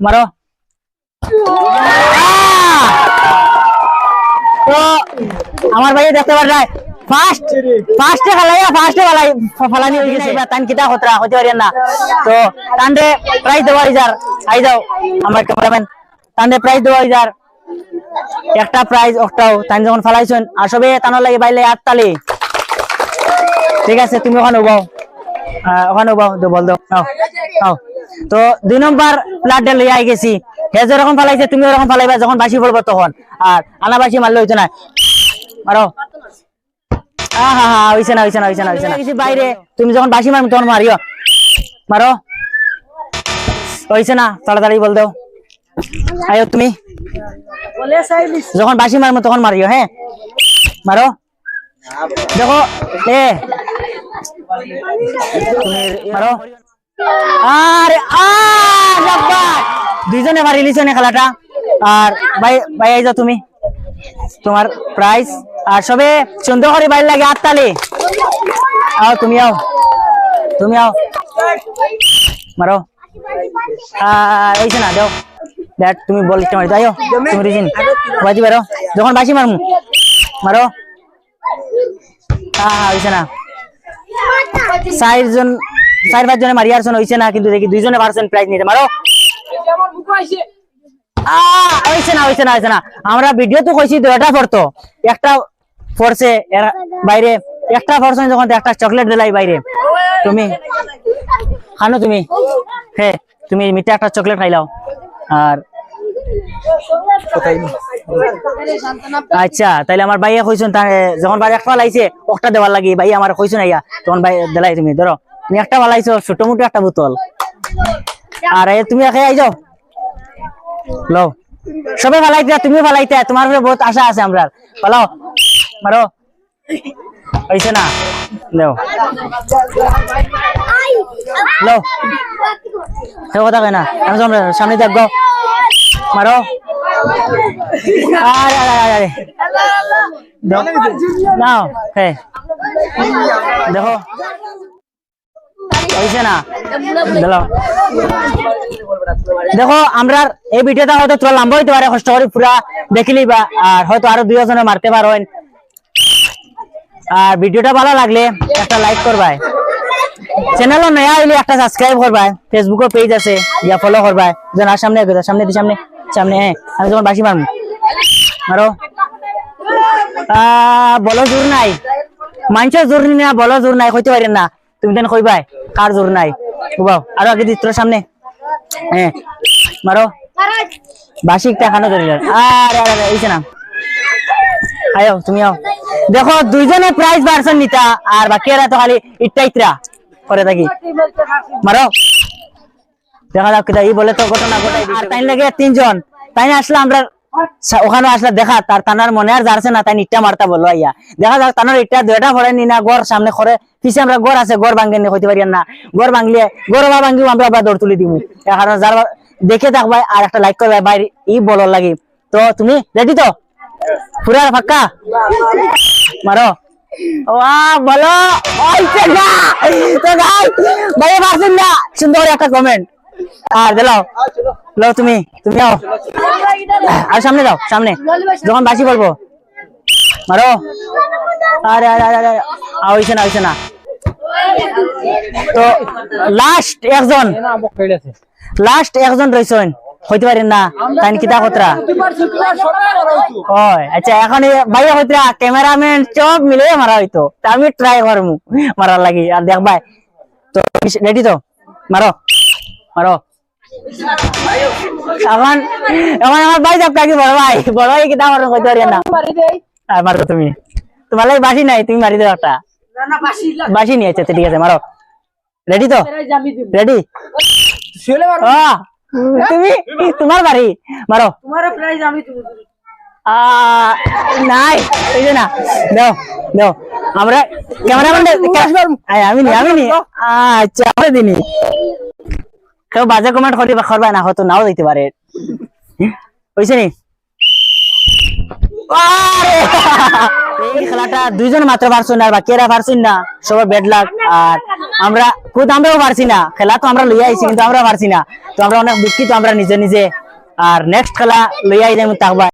মারো। তো আমার ভাই দেখতে পার নাই ফার্স্টে ফালানি হয়ে গেছে তান কিতা খতরা হতে পারেন না। তো তানরে প্রাইজ দেওয়া যার আই যাও আমার ক্যামেরাম্যান, তানরে প্রাইজ দেওয়া যার একটা প্রাইজ ওটাও তান যখন ফালাইছেন আসবে তানোর লাগে বাইলে আট তালি। ঠিক আছে তুমি ওখানে উবাও, ওখানে উবাও বল দাও। তো 2 নম্বর প্লাটে লই আই গেছি, হে যেরকম ফালাইছে তুমি ওরকম ফালাইবা যখন বাসি পড়বো তখন, আর আনাবাসি মারলে হইতো না। মারো। হইছে না বাইরে, তুমি যখন বাসি মারবো তখন মারিও। মারো। হইছে না, তাড়াতাড়ি বল দাও। আয়ো তুমি যখন বাসি মারবো তখন মারিও। হ্যাঁ মারো। দেখো মারো। আরে দুইজনে মারি লিছো না খেলাটা। আর ভাই আই যাও তুমি, তোমার প্রাইজ। আর সবে সুন্দর করে বাইরে লাগে আটতালি। আও তুমি আও মারো। হইছে না দাও ব্যাট, তুমি বল ইচ্ছা মারি যাও তুমি রিজিন বাজি বেরো যখন বাসি মারমু। মারো। হইছে না, 4-5 জনে মারি আসছেন, হইছে না কিন্তু দেখি 2 জনে পারছেন প্রাইজ নিতে। মারো। হইছে না আমরা ভিডিও তো কইছি 2টা পড়তো, একটা পড়ছে এর বাইরে, একটা পড়ছেন যখন একটা চকলেট দিলাই বাইরে। তুমি খানো তুমি, হ্যাঁ তুমি মিঠা একটা চকলেট খাইলাও। আর আচ্ছা তাইলে আমার ভাইয়া কইছেন যখন বাড়ি একটা লাইছে একটা দেওয়ার লাগি, ভাই আমার কইছেন আইয়া তখন ভাই দিলাই। তুমি ধরো তুমি একটা বালাইছো ছোট মোটো একটা বোতল, আর তুমি একাই আই যাও লো। সবাই ফালাইতে, তুমি ফালাইতে, তোমার উপরে বহুত আশা আছে আমরা। ফালাও। মারো। হইছে না দেও লো, সে কথা কয় না, আমি সামনে দেখো। মারো। আরে নাও। হ্যাঁ দেখো হইছে না। দেখো আমরা এই ভিডিওটা হয়তো তোরা লম্বা হইতে পারে, কষ্ট করে পুরা দেখিলি বা, আর হয়তো আরো 2 জনে মারতে পারেন। আর ভিডিওটা ভালো লাগলে একটা লাইক করবাই, চ্যানেলও নয়া হইলে একটা সাবস্ক্রাইব করবাই, ফেসবুকে পেজ আছে ইয়া ফলো করবাই। যেন আর সামনে সামনে হ্যাঁ আমি যখন বাসি মারমু। মারো। বলো জোর নাই, মানুষের জোর না, বলো জোর নাই, কইতে পারেন না তুমি তেন কইবাই কার জোর নাই। বুবাও আরো আগে দিস তোর সামনে। হ্যাঁ মারো। বাসি খানো ধরিল। আরে হইছে না, আয়ো তুমি আও। দেখো 2 জনে প্রাইজ পারছেন নিতা, আর বাকি এরা তো খালি ইট্টা করে থাকি। মারো। দেখা যাক কিটা ই বলে তো ঘটনা ঘটাই। আর তাই লাগে 3 জন তাই আসলে আমরা ওখানে আসলে দেখা তার তানার মনে আর যাচ্ছে না, তাই ইট্টা মারতা বলো আইয়া। দেখা যাক তানার ইট্টা 2টা পড়েনি না, গড় সামনে করে পিছে আমরা গড় আছে, গড় ভাঙ্গেন হইতে পারি না, গড় ভাঙলে গড় বা ভাঙ্গিও আমরা আবার দৌড় তুলি দিব। কারণ যার দেখে থাকবাই আর একটা লাইক করবে ভাই ই বলো লাগি। তো তুমি রেডি তো পুরা ফাক্কা? মারো। বলো ভাই পারছেন না, সুন্দর একটা কমেন্ট আর দিলাও। তুমি আও আর সামনে যাও, সামনে যখন বাসি বলবো। মারো। আরে হইছে না। তো লাস্ট একজন রয়েছেন, হইতে পারেন না তাই কিতা খতরা। আচ্ছা এখন ভাইয়া হইতরা ক্যামেরাম্যান সব মিলে মারা হইতো, আমি ট্রাই করবো মারার লাগি। আর দেখবাই তো রেডি তো? মারো। এখন আমার ভাই যাক কি বড় ভাই কিতা মারো হইতে পারেন না। আর মারো তুমি, তোমার লাগে বাসি নাই, তুমি মারি দাও একটা। বাসি নিয়ে আচ্ছা ঠিক আছে মারো। রেডি তো? রেডি? তুমি তোমার বাড়ি মারো। নাই এই যে না দাও আমরা ক্যামেরাম্যান আমি নি আচ্ছা আমরা দিনি। কেউ বাজে কমেন্ট করবা না, হয়তো নাও দিতে পারে। হইছে নি? এই খেলাটা দুইজন মাত্র পারছো না, আর বাকিরা পারছেন না, সবার ব্যাড লাক। আর আমরাও পারছি না, খেলা তো আমরা লইয়া আইছি কিন্তু আমরা পারছি না, তো আমরা অনেক দুঃখিত আমরা নিজে নিজে। আর নেক্সট খেলা লইয়া আইলে থাকবা।